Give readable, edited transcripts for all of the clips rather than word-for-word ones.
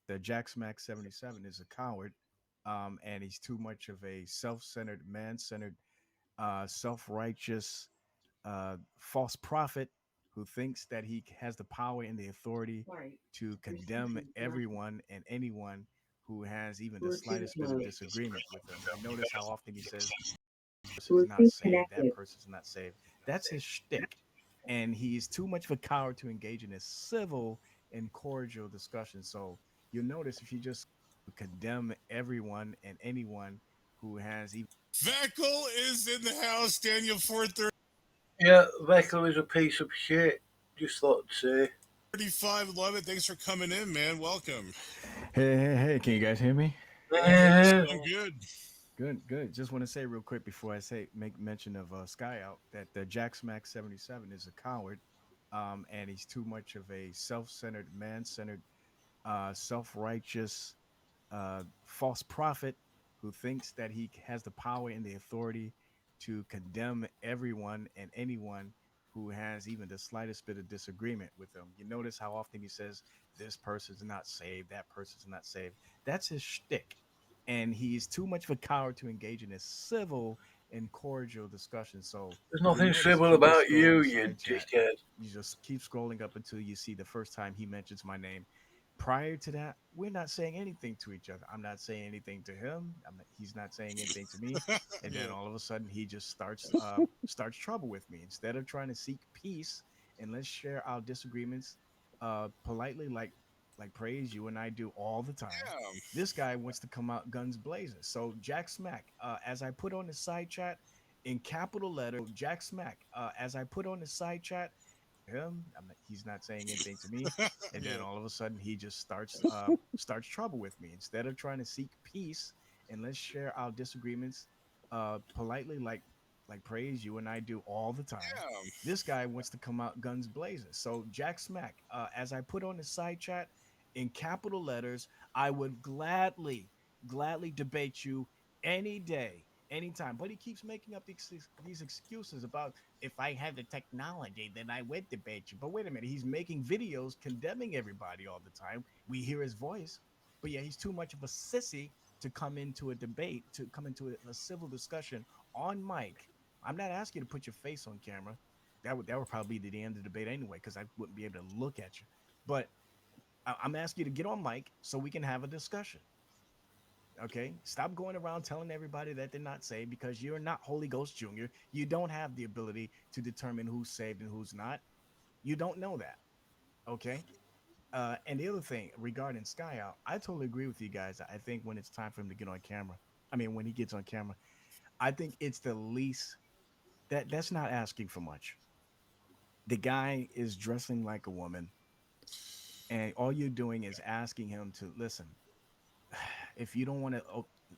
the Jack Smack 77 is a coward, and he's too much of a self-centered, man-centered, self-righteous, false prophet who thinks that he has the power and the authority to condemn everyone and anyone who has even the slightest bit of disagreement with him. You notice how often he says, "Person's not saved. That person's not saved." That's his shtick, and he's too much of a coward to engage in a civil and cordial discussion. So you'll notice if you just condemn everyone and anyone who has even Veckel is in the house. Daniel Yeah, Veckel is a piece of shit. Just thought to say. 435. Love it. Thanks for coming in, man. Welcome. Hey, can you guys hear me? Hey, you Yeah. sound good. Good. Just want to say real quick before I say make mention of Sky Out that the Jack Smack 77 is a coward, and he's too much of a self-centered, man-centered, self-righteous, false prophet who thinks that he has the power and the authority to condemn everyone and anyone who has even the slightest bit of disagreement with him. You notice how often he says, "This person's not saved, that person's not saved." That's his shtick. And he's too much of a coward to engage in a civil and cordial discussion. So There's you'll nothing notice if civil you just about go on you, the you side chat, dickhead. you just keep scrolling up until you see the first time he mentions my name. Prior to that, we're not saying anything to each other. I'm not saying anything to him. He's not saying anything to me. And then Yeah. all of a sudden, he just starts trouble with me. Instead of trying to seek peace and let's share our disagreements politely, like praise you and I do all the time. Yeah. This guy wants to come out guns blazing. So Jack Smack, as I put on the side chat in capital letters, Jack Smack, as I put on the side chat, him. He's not saying anything to me, and then Yeah. all of a sudden he just starts trouble with me. Instead of trying to seek peace and let's share our disagreements politely, like praise you and I do all the time. Yeah. This guy wants to come out guns blazing. So Jack Smack, as I put on the side chat in capital letters, I would gladly debate you any day, anytime. But he keeps making up these excuses about if I had the technology, then I would debate you. But wait a minute, he's making videos condemning everybody all the time. We hear his voice, but yeah, he's too much of a sissy to come into a debate, to come into a civil discussion on mic. I'm not asking you to put your face on camera. That would probably be the end of the debate anyway, because I wouldn't be able to look at you. But I'm asking you to get on mic so we can have a discussion. Okay, stop going around telling everybody that they're not saved because you're not Holy Ghost Junior. You don't have the ability to determine who's saved and who's not. You don't know that. Okay. And the other thing regarding Sky Out, I totally agree with you guys. I think when it's time for him to get on camera, I mean, when he gets on camera, I think it's the least that's not asking for much. The guy is dressing like a woman, and all you're doing is asking him to listen. If you don't want to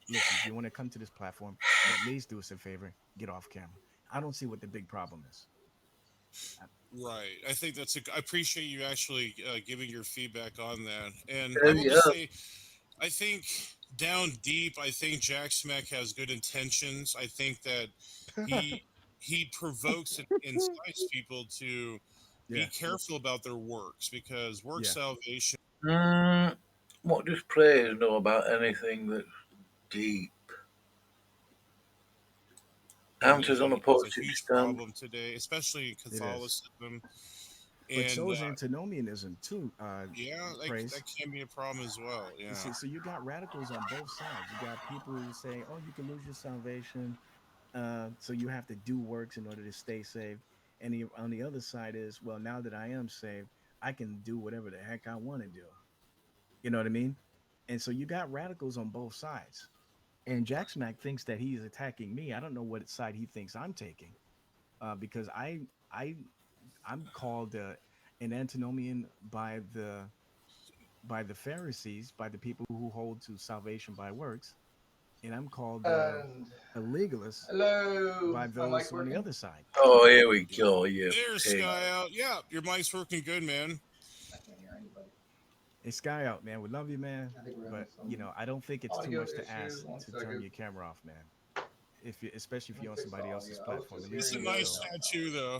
listen, if you want to come to this platform, at least do us a favor, get off camera. I don't see what the big problem is. Uh, Right. I think I appreciate you actually giving your feedback on that. And I will Yeah. just say, I think down deep, I think Jack Smack has good intentions. I think that he he provokes and incites people to be yeah, careful about their works because work yeah. salvation. Mm, what does praise know about anything that's deep? Answers on a Is a postage huge stamp. problem today, especially in It is. Catholicism. But And so is antinomianism too. yeah, that Praise. can be a problem as well. You Yeah. see, so you got radicals on both sides. You got people who say, "Oh, you can lose your salvation, so you have to do works in order to stay saved." And on the other side is, "Well, now that I am saved, I can do whatever the heck I want to do." You know what I mean? And so you got radicals on both sides. And Jack Smack thinks that he's attacking me. I don't know what side he thinks I'm taking, because I I'm called an antinomian by the Pharisees, by the people who hold to salvation by works, and I'm called And a legalist hello, by my mic those on the working? other side. Oh, here we go, you There's pig. Sky out. Yeah, your mic's working good, man. I can't hear anybody. Hey, Sky out, man. We love you, man. I think we're having But some I don't think it's too audio much to issues. ask One to turn second. your camera off, man. If you, especially if Let me you're on fix the somebody audio. else's I was platform, just at It's least a hearing do you it guys nice so talk tattoo, though.